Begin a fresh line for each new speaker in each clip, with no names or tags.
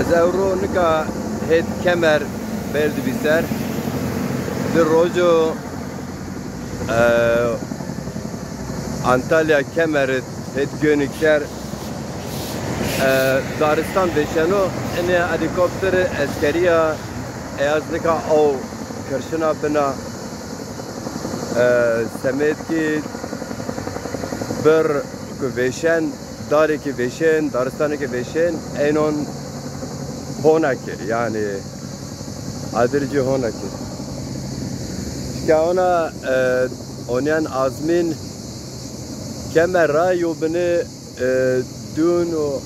از اورو نکا هد کمر برد بیشتر در روزو Antalya Kemer'e hep gönükler Daristan beşeno ene helikopter askeriya eyaznika o karşına bina semet ki bir beşen dari ki beşen Daristan'ı ki beşen enon honakir yani adirci honakir ki ona onan azmin Kemera yobne duno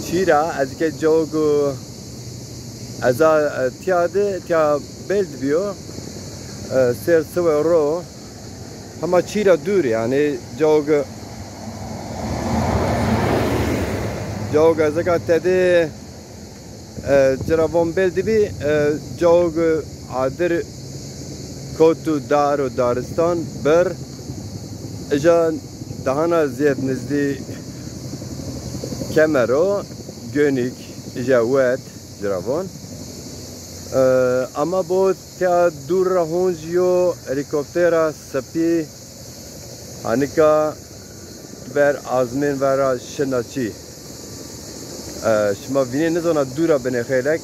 çira az ke jogo aza tiade tia beld bio ser severo ama çira dur yani jogo zakat dedi ceravom beld bi jogo adir kotu daro Daristan bir Ejan daha ziyad nizdi Kemero gönük ijawet ciravon ama bu tia dur rahunjiyo helikoptera sapi hanika ber azmin vera şinaçi şma vine ne zona dura bene khaylak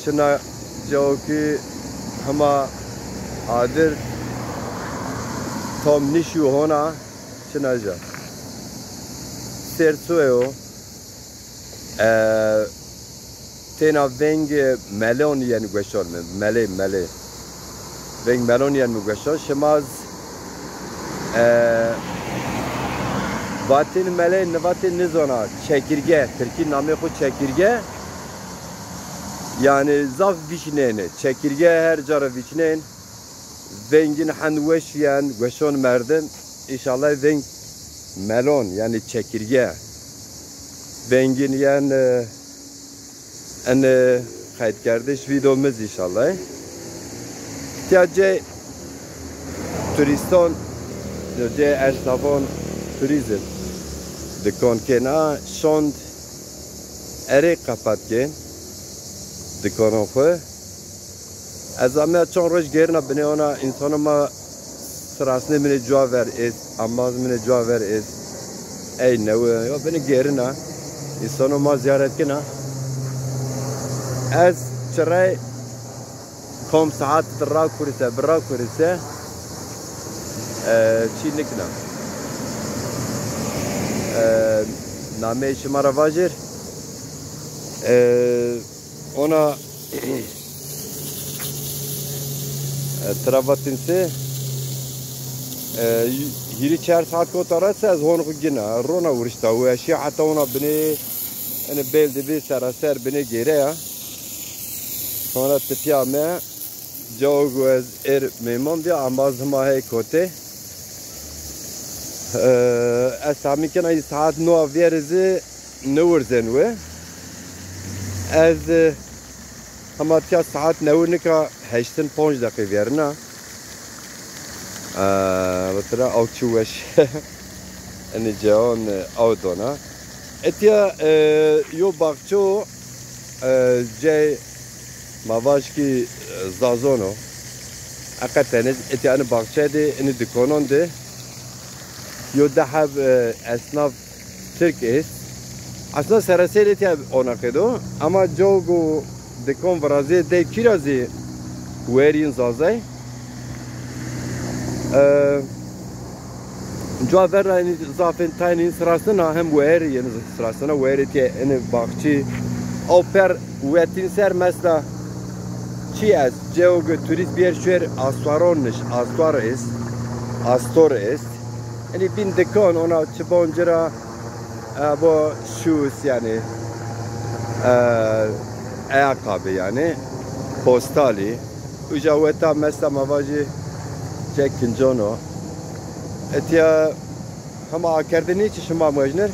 şina joki hama adir Tom nişu hona çınaca sersuyo tena venge melonian gweshon mele veng melonian gweshon şemaz vatin mele nevatin nizona çekirge Türkiye namı bu çekirge yani zaf vişnene çekirge her cara vişnen Vengin hanweş yani weşon merden inşallah veng melon yani çekirge vengin yani kayıt kardeş videomuz inşallah tiyace turiston tiyace esnafon turizm dikon kena şond ere kapatken dikon oku از آمده چون روش گرنا بنی اونا انسانو ما سراسنه منی جواور است اماز منی جواور است ای نوه یا بنی گرنا انسانو ما زیارت کنا از چرای کم ساعت راو کریسه براو کریسه چی نکنم نامه شماره واجر اونا Travatinse hiri 4 saat ko tarasa az hon gina rona urishta ve shi hatta ona bini ene belde bi saraser bini gere ya sonra tepiyame jogu az memon dia amaz ma he kote asami kana saat no verze nurzen ve az Ama tia saat nevnika 85 dakika verna. Mesela avçuveş. Eni ceon avdona. Etia yo bakço ce mavaşki zazono. Akateniz etia eni bakçede eni dikononde. Yo dahab esnaf Türk ist. Aslında serasel etia ona kedo. Ama jogo Dekon varazi de kirazi werin zazay Cevher yani zafen tayinin sırasına hem weri yani sırasına weri diye ene bakçı oper wetin ser mesela çi az geogo turist bir şehir aswaronniş astor ist yani bin dekon ona çiboncera bu shoes yani ayakkabı yani postali ucaveta mesela mavacı çekincono etiya hama kerdini çişma mecner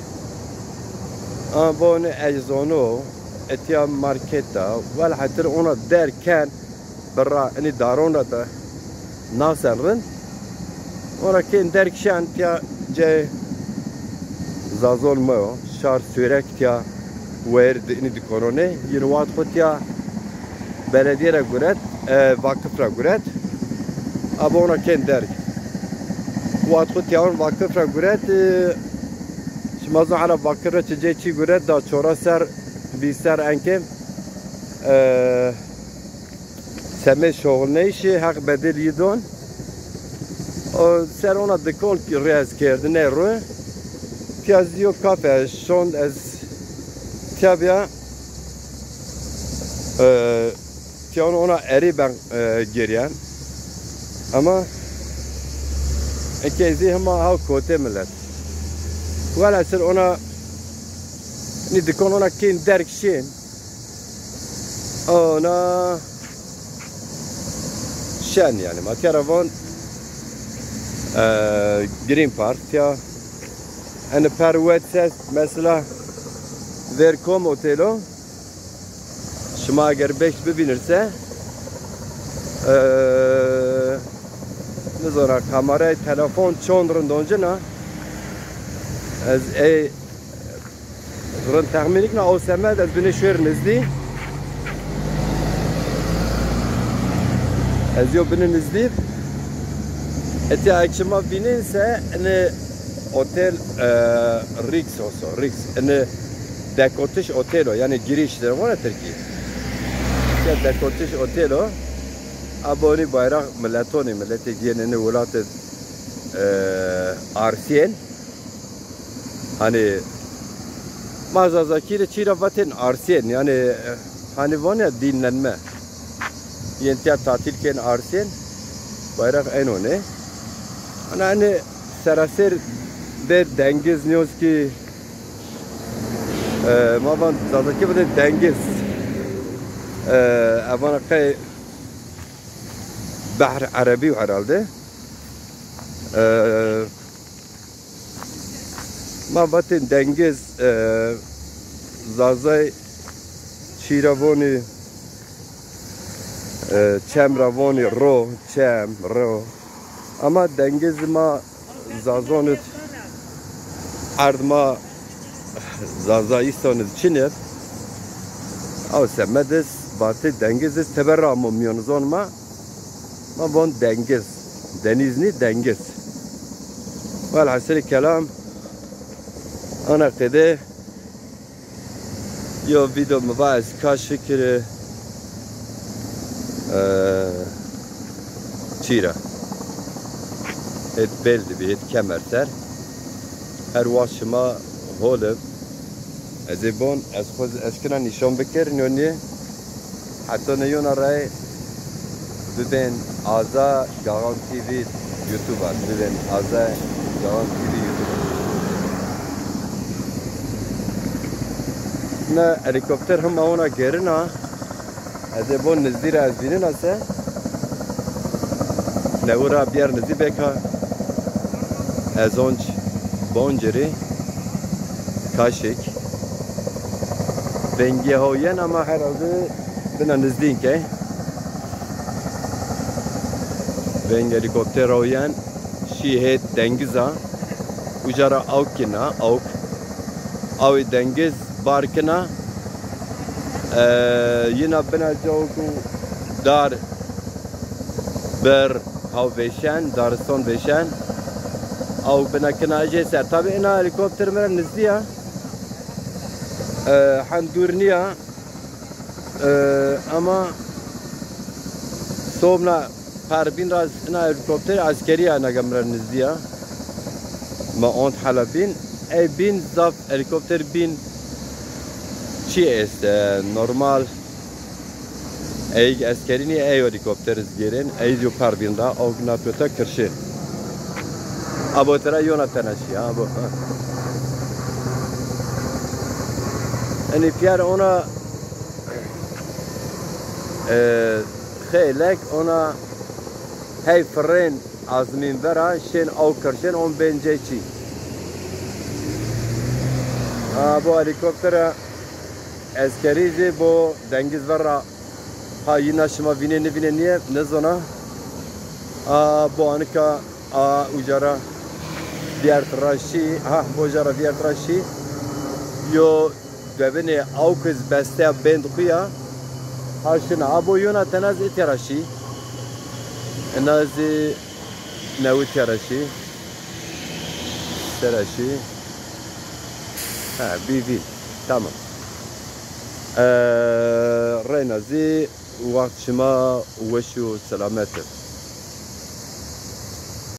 bu ne eczono etiya marketa vel hatta ona derken برا اني دارون دا ناسرن ولكن دركشان تيا جاي زازول مو شار سورك تيا wer ini dikorone yin wat khotya belediye ra guret vakıf ra guret abona ken derg wat khotya on vakıf ra guret şmazo ala vakıf ra çi guret da çora ser biser enkem seme şoğul işi hak bedel yidon o ser ona dekol ki rez kerdi ne ro piyazio kafe şon ez tiabya tiyan ona eri ben geriyen ama ekezi hama hav kote millet wala ser ona ni dekol ona kin derk şin ona şen yani matyaravon Green Park ya en per website mesela Vercom Otelo şuma eğer 5 bibinirse ne zora kamera telefon çondrun donjena az zurun tahminik na o semed az bine şer nizdi az yo bine nizdi eti akşama bininse ne otel Rix ne dekotiş otelo yani girişleri var Türkiye. Ya dekotiş otelo aboni bayrak milletoni milleti diyene velatı arsiyen hani mazazakire çiravatın arsiyen yani hani var ya dinlenme yentiya tatilken arsiyen bayrak en öne hani seraser de dengiz news ki mavan zadaki bir de dengiz abana kay Bahr Arabi herhalde mavatın dengiz zazay Şiravoni Çemravoni ro ama dengiz ma zazonut ardma zazayistonut çinep av semedes batı dengizes teberramı miyonuzon ma bon dengiz denizli dengiz vel hasili kelam ana kede yo video mubaz kaç fikri çira et beldi bir et kemerter her vaşıma holub ezebon eskina nişan bekir nönye hatta neyon aray düden aza Gagan TV YouTube var düden aza Gagan TV YouTube ne helikopter hem ona gerina ezebon nezdira ezbinin ase ne ura biyer nezibeka ezonç bonceri kaşık rengi hoyen ama herhalde bina nizdiğin ki rengi helikopter hoyen şihet dengiza ucara avkina avk avi dengiz barkina yine bina joku dar ber hav beşen dariston beşen av bina kinaje ser tabi ina helikopter meren nizdiya handurniya ama somna harbin raz ina helikopter askeriya nagamran nizdiya ma ont halabin bin zaf helikopter bin çi est normal askerini helikopter izgerin yo harbin da ogna pota kırşı abotera yona tenaşi abo yani piyar ona xeylek ona hey fren azmin vera şen av kırşen on bence çi bu helikoptera askerizi bu dengiz vera ha yine şuma vineni ne zona bu anika ucara diğer tıraşı ha bu ucara diğer tıraşı yo Gavine au kız beste bend kuya. Haşin abo yona tenaz itirashi. Nazi nevit yarashi. Serashi. Ha bivi. Tamam. Reynazi وقت شما وشو سلامته